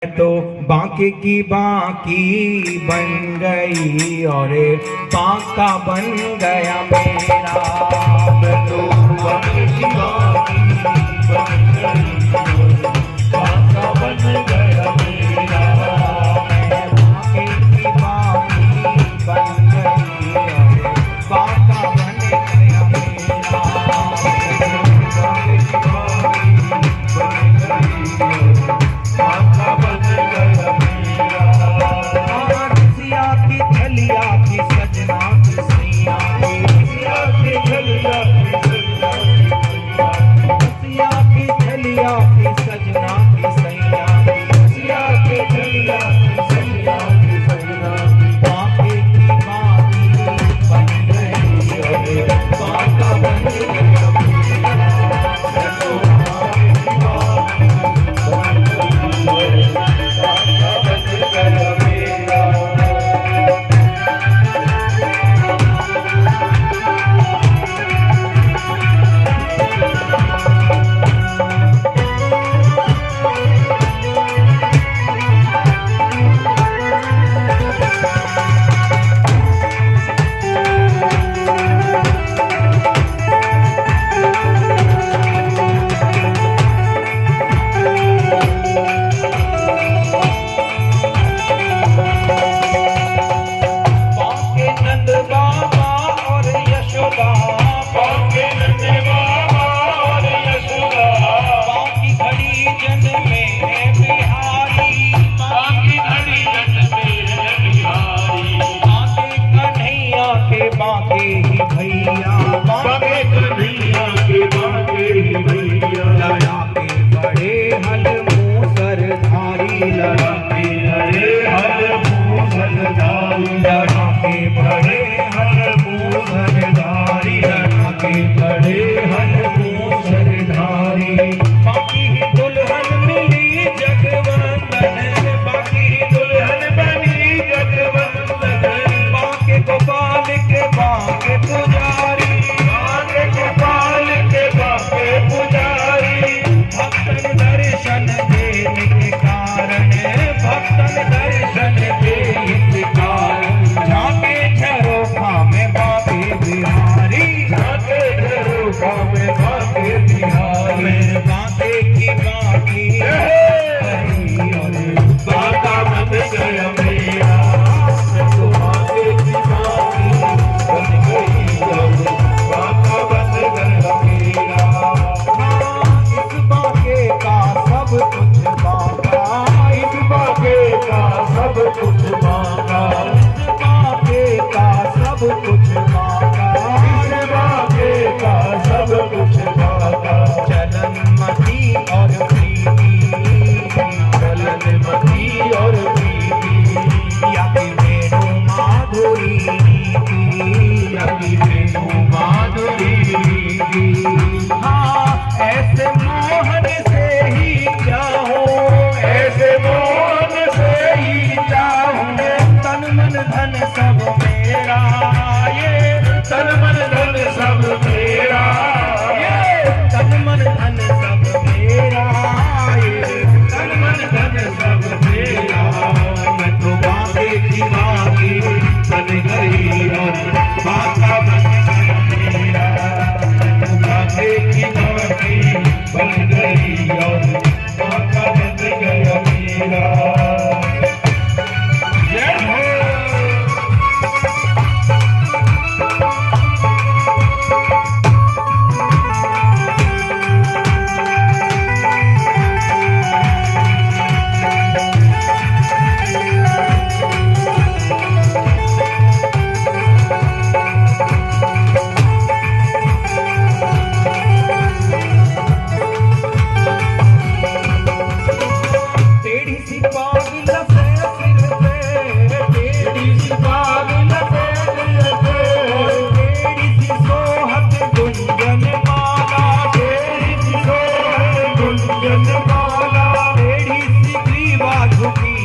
तो बांके की बांकी बन गई और बांका बन गया मेरा। मैं तो बांके की बांकी बन गई बांका बन गया मेरा। मैं बांके की बांकी बन गई और बांका बन गया मेरा। बांके की बांकी बन गई बांका बन गया मेरा। रसिया की छलिया की सजना की सैया रसिया की छलिया की सजना रसिया की छलिया की सजना की सैया रसिया की छलिया की सजना की सैया। बांके की बांकी बन गई और बांका बन गया मेरा। बांके ही भैया बांके कन्हैया के बांके ही भैया। लड़ा के बड़े हल मूसर धारी लड़ा के बड़े हल मूसर धारी लड़ा के बड़े हल मूसर धारी लड़ा के बड़े हल मूसर धारी। बाकी ही दुल्हन मिली जगवंदन बाकी ही दुल्हन बनी जगवंदन। बांके गोपाल के बांके पुजारी बांके गोपाल के बांके पुजारी। भक्तन दर्शन देने के कारण भक्तन दर्शन देने के कारण झांके झरोखा में बांके बिहारी झांके झरोखा में बांके बिहारी। बांके की बांकी और बांका बन गया मेरा। तो बांके की बांकी बन गई और बांका बन गया मेरा। इस बांके का सब कुछ बांका इस बांके का सब कुछ बांका इस बांके का सब कुछ बांका इस बांके का सब कुछ बांका। चलनमती और प्रीति चलनमती और प्रीति या कि वेणु माधुरी माधुरी। हाँ ऐसे मोहन से ही चाहो ऐसे मोहन से ही चाहूँ। तन मन धन सब मेरा ये तन मन धन सब मेरा ये तन मन धन सब मेरा ये तन मन धन सब मेरा। मैं तो बांके की बांकी बन गई और बांका बन गया मेरा। तो बांके की बांकी बन गई और बांका बन गया मेरा। जय हो। टेढ़ी सी पाग लपे सिर पे टेढ़ी सी पाग लपे सिर पे टेढ़ी सी सोहत गुंजन माला टेढ़ी सी सोहत गुंजन माला। टेढ़ी सी ग्रीवा झुकी